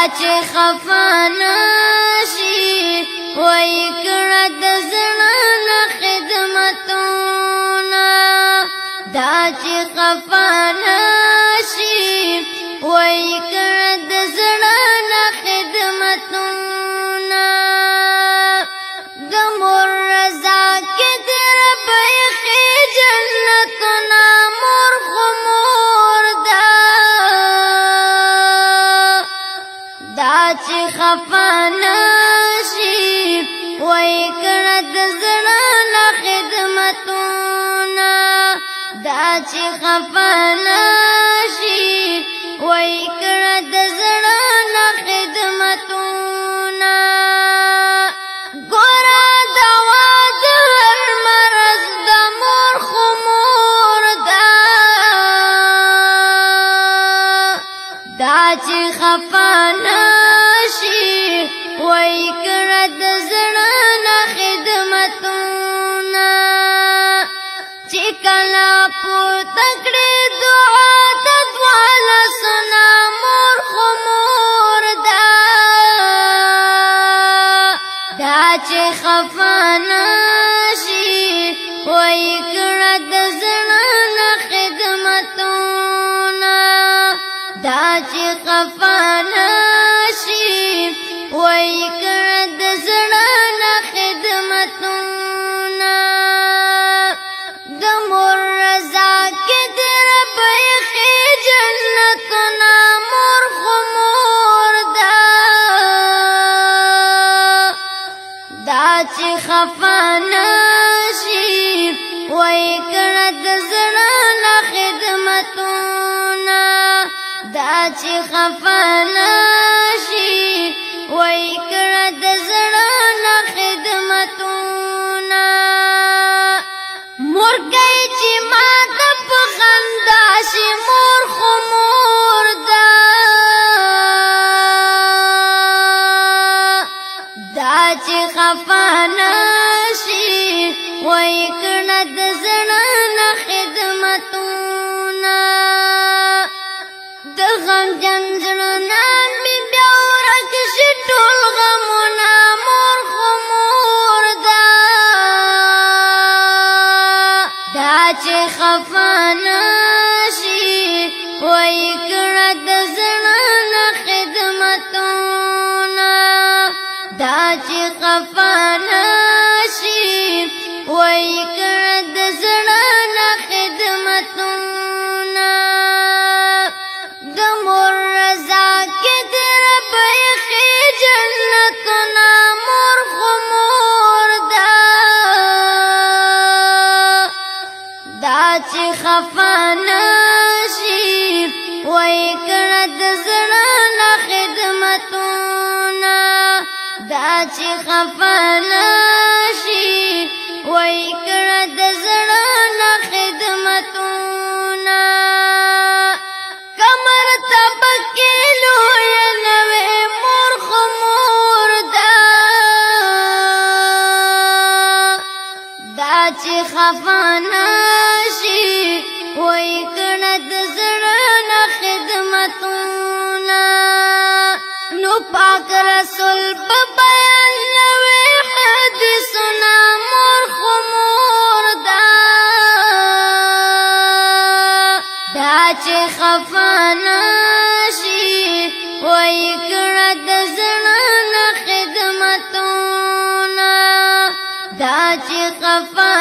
چې خفا نشي وای کړه د زړه نه خدمتونه دا چې خفا نشي وای کړه د زړه نه خدمتونه د مور رضا کې در بیخي جنتونه مور خو مور دا چې خفا نشي وای کړه د زړه نه خدمتونه دا چې خفا نشي وای کړه د زړه نه خدمتونه ګوره دوا د هر مرض د مور خو مور دا چې خفا وای کړه د زړه نه خدمتونه چې کله پورته کړې دعا د دواله سنا مور خو مور دا چې خفا نشي وای کړه د زړه نه خدمتونه دا چې خفا نشي وای کړه د زړه نه خدمتونه د مور رضا کې در بیخي جنتونه مور خو مور دا چې خفا نشي وای کړه د زړه نه خدمتونه دا چې خفا نشي وای کړه د زړه نه خدمتونه مورګی چې ما ته په خندا شي مور خو مور دا چې خفا نشي وای کړه د زړه نه خدمتونه د غمجن زړه نه مې بیا ورک شي ټول غمونه مور خو مور دا چې خفا نشي وای کړه د زړه نه خدمتونه چې خفا نشي وای کړه د زړه نه خدمتونه د مور رضا کې در بیخي جنتونه مور خو مور دا چې خفا نشي وای کړه د زړه نه خدمتونه چې خفا نشي وای کړه د زړه نه خدمتونه کمر تبکې لوی نوې مور خو مور دا چې خفا نشي وای کړه د زړه نه خدمتونه نو پاک رسول بابا چې خفا نشي وای کړه د زړه نه خدمتونه چې خفا